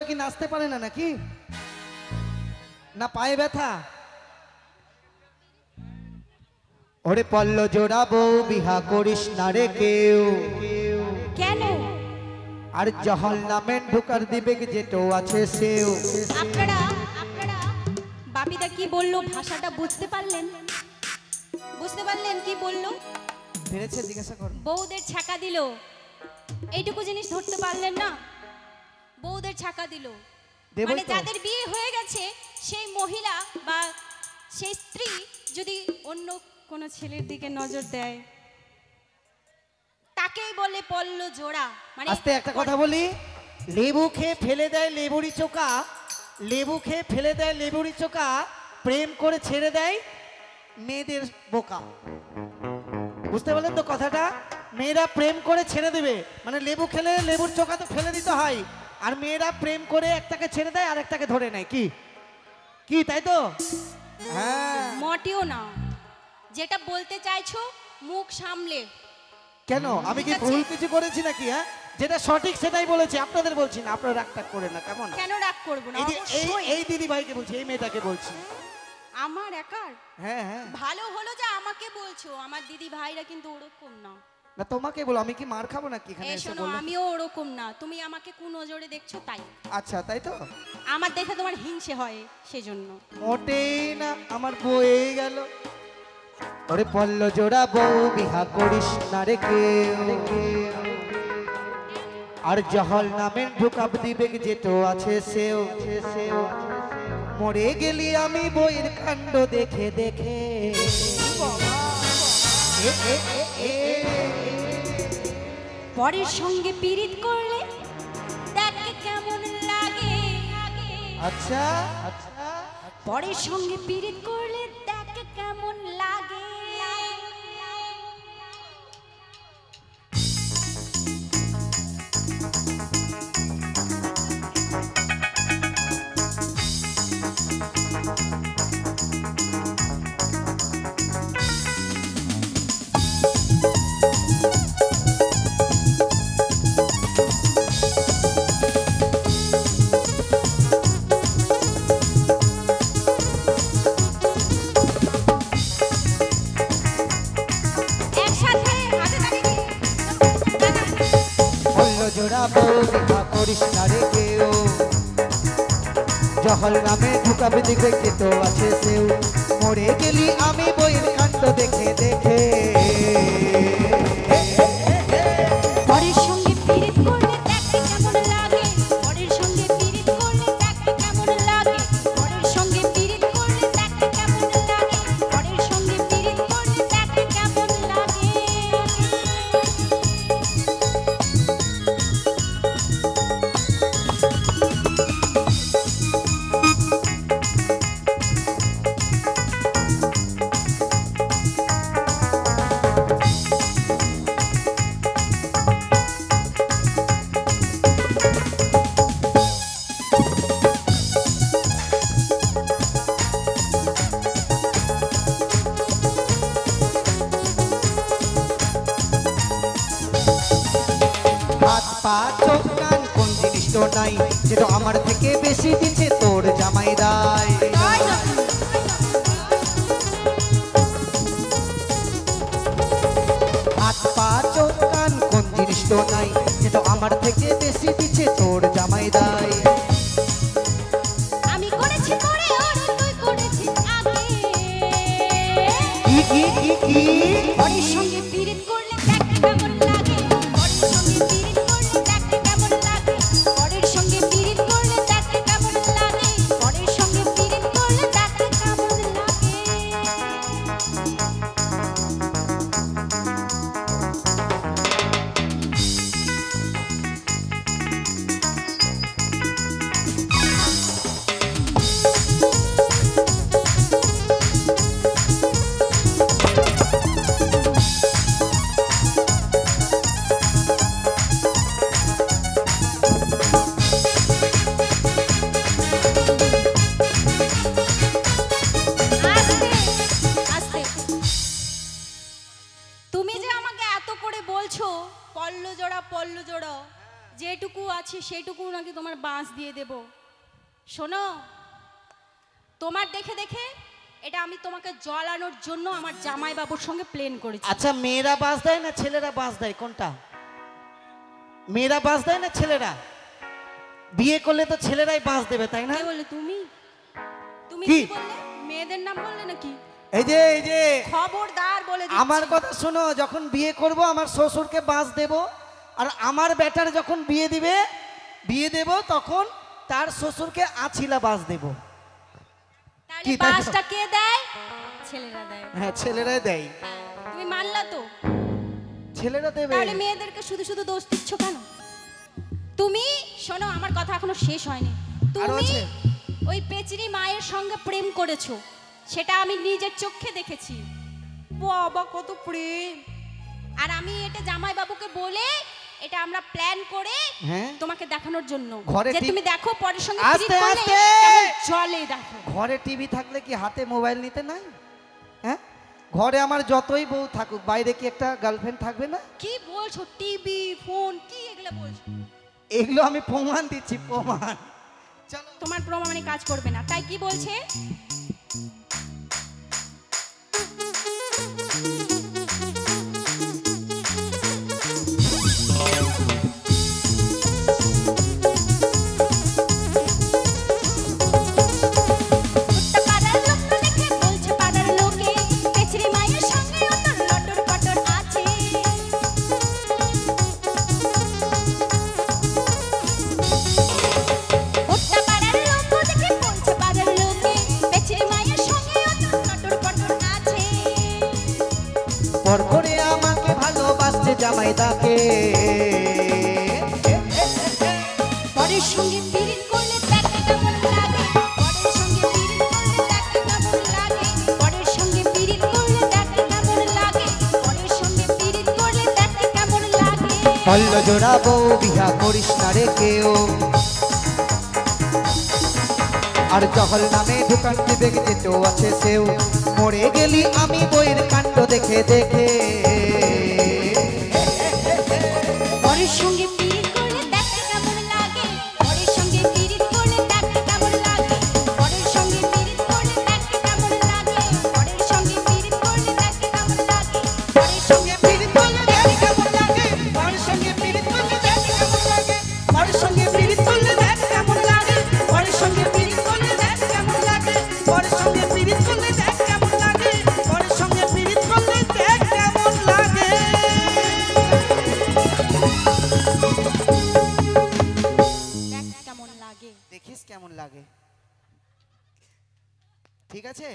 কি নাচতে পারে না নাকি? না পায়ে ব্যথা? ওরে পল্ল জোড়া বউ বিহা করিস না রে কেউ। কেন? আর জহল নামে ঢুকার দিবে যেটো আছে সেও। আপনারা বাপিদা কি বললো ভাষাটা বুঝতে পারলেন? বুঝতে পারলেন কি বললো? পেরেছে জিজ্ঞাসা কর। বউদের ছাকা দিল, এইটুকু জিনিস ধরতে পারলেন না? বউদের ছাকা দিল মানে যাদের বিয়ে হয়ে গেছে সেই মহিলা বা সেই স্ত্রী যদি অন্য কোন ছেলের দিকে নজর দেয় তাকেই বলে পল্ল জোড়া। মানে আস্তে একটা কথা বলি, লেবু খেয়ে ফেলে দেয় লেবুরি চোকা, লেবু খেয়ে ফেলে দেয় লেবুরি চোকা, প্রেম করে ছেড়ে দেয় মেয়েদের বোকা। বুঝতে পারলেন তো কথাটা? মেয়েরা প্রেম করে ছেড়ে দেবে, মানে লেবু খেলে লেবুর চোকা তো ফেলে দিতে হয়, আর মেয়েরা প্রেম করে একটাকে ছেড়ে দেয় আর একটাকে ধরে নেয়। কি কি তাই তো? হ্যাঁ। মোটেও না, যেটা বলতে চাইছো মুখ সামলে। কেন আমি কি ভুল কিছু করেছি নাকি? হ্যাঁ, যেটা সঠিক সেটাই বলেছি, আপনাদের বলছি না। আপনারা রাগ টাগ করে না কেমন? কেন রাগ করব না? এই দিদি ভাইকে বলছি, এই মেয়েটাকে বলছি। আমার একার? হ্যাঁ হ্যাঁ। ভালো হলো যে আমাকে বলছো, আমার দিদি ভাইরা কিন্তু ওরকম না। না তোমাকে বলো, আমি কি মার খাবো নাকি এখানে এসে শোনো, বললে? আমিও ওরকম না, তুমি আমাকে কোন নজরে দেখছো তাই। আচ্ছা তাই তো? আমার দেখে তোমার হিংসে হয় সেজন্য। মোটেই না, আমার বয়ে গেল। ওরে পল্ল জোড়া বউ বিহা করিস না রে কেউ, আর জহল নামে ঢুকাব দিবে যেটো আছে সেও। মরে গেলি আমি বইয়ের কাণ্ড দেখে দেখে। পরের সঙ্গে পীড়িত করলে দেখে কেমন লাগে। আচ্ছা আচ্ছা, পরের সঙ্গে পীড়িত করলে দেখে কেমন লাগে। জোড়া বউ বিহা করিস না রে কেউ, জহল নামে ঢুকাবে দিবে যেটো আছে সেও। মরে গেলি আমি বইয়ের কাণ্ড দেখে দেখে। পরের সঙ্গে পীড়িত করলে দেখে কেমন লাগে। পরের সঙ্গে পীড়িত করলে দেখে কেমন লাগে। পরের সঙ্গে পীড়িত করলে দেখে কেমন লাগে। পরের সঙ্গে পীড়িত করলে দেখে কেমন লাগে। হাত পা চোখ কান কোন জিনিস তো নাই, যেটা আমার থেকে বেশি দিচ্ছে তোর জামাই দায়। হাত পা চোখ কান কোন জিনিস তো নাই, যেটা আমার থেকে বেশি দিচ্ছে তোর জামাই দায়। আমি করেছি করে আর তুই করেছিস আগে। কি কি কি কি? পরের সঙ্গে পীড়িত করলে দেখে কেমন লাগে। পরের সঙ্গে পীড়িত করলে দেখে কেমন লাগে। পরের সঙ্গে পীড়িত করলে দেখে কেমন লাগে। পরের সঙ্গে পীড়িত করলে দেখে কেমন লাগে। নাকি তোমার বাঁশ দিয়ে দেব। শোনো, তোমার দেখে দেখে এটা আমি তোমাকে জ্বলানোর জন্য আমার জামাইবাবুর সঙ্গে প্ল্যান করেছি। আচ্ছা, মেয়েরা বাঁশ দেয় না ছেলেরা বাঁশ দেয়, কোনটা? মেয়েরা বাঁশ দেয় না ছেলেরা? বিয়ে করলে তো ছেলেরাই বাঁশ দেবে, তাই না? কে বললে তুমি? তুমি কি? কি বললে? মেয়েদের নাম বললে নাকি? এই যে খবরদার বলে দিচ্ছি। আমার কথা শোনো, যখন বিয়ে করব আমার শ্বশুরকে বাঁশ দেব, আর আমার বেটার যখন বিয়ে দেব তখন তার শ্বশুরকে আছিলা বাঁশ দেব। তাহলে কি তাই তো? বাঁশটা কে দেয়? ছেলেরা দেয়। হ্যাঁ, ছেলেরাই দেয়। তুমি মানলা তো? ছেলেরা দেবে। তাহলে মেয়েদেরকে শুধু শুধু দোষ দিচ্ছ কেন? তুমি শোনো, আমার কথা এখনো শেষ হয়নি। আরো তুমি আছে? ওই পেচিনি মায়ের সঙ্গে প্রেম করেছো, সেটা আমি নিজের চোখে দেখেছি। বাবা কত প্রেম! আর আমি এটা জামাইবাবুকে বলে এটা আমরা প্ল্যান করে হ্যাঁ, তোমাকে দেখানোর জন্য ঘরে যে টি- তুমি দেখো পরের সঙ্গে আস্তে প্রীত করলে আস্তে! কেমন চলে দেখো। ঘরে টিভি থাকলে কি হাতে মোবাইল নিতে নাই? হ্যাঁ, ঘরে আমার যতই বউ থাকুক, বাইরে কি একটা গার্লফ্রেন্ড থাকবে না? কি বলছো? টিভি, ফোন, কি এগুলো বলছো? এগুলো আমি প্রমাণ দিচ্ছি, প্রমাণ। চলো। তোমার প্রমাণে কাজ করবে না, তাই কি বলছে? পাড়ার লোকটা দেখে বলছে পাড়ার লোকে, পেছরি মায়ের সঙ্গে ওর লটর পটর আছে। ওটা পাড়ার লোক দেখে বলছে পাড়ার লোকে, পেছরি মায়ের সঙ্গে ওর লটর পটর আছে। পর করে আমাকে ভালোবাসছে জামাই তাকে। পরের সঙ্গে পিরিত করলে দেখতে কেমন লাগে, পরের সঙ্গে পিরিত করলে দেখতে কেমন লাগে, পরের সঙ্গে পিরিত করলে দেখতে কেমন লাগে, পরের সঙ্গে পিরিত করলে দেখতে কেমন লাগে। পল্ল জোড়াবো বিহা করিস না রে কেউ, আর জহল নামে দোকান দিবে যেতেও আছে সেও, মরে গেলি আমি বইয়ের কাণ্ড দেখে দেখে। পরের সঙ্গে পিরিত করলে দেখতে কেমন লাগে, পরের সঙ্গে পিরিত করলে দেখতে কেমন লাগে, পরের সঙ্গে পিরিত করলে দেখতে কেমন লাগে, পরের সঙ্গে পিরিত করলে দেখতে কেমন লাগে, পরের সঙ্গে পিরিত করলে দেখতে কেমন লাগে, পরের সঙ্গে পিরিত করলে দেখতে কেমন লাগে, পরের সঙ্গে পিরিত করলে দেখতে কেমন লাগে, পরের সঙ্গে পিরিত করলে দেখতে কেমন লাগে, পরের সঙ্গে পিরিত করলে দেখতে কেমন লাগে, পরের সঙ্গে পিরিত করলে দেখতে কেমন লাগে। দেখতে কেমন লাগে। দেখিস কেমন লাগে। ঠিক আছে।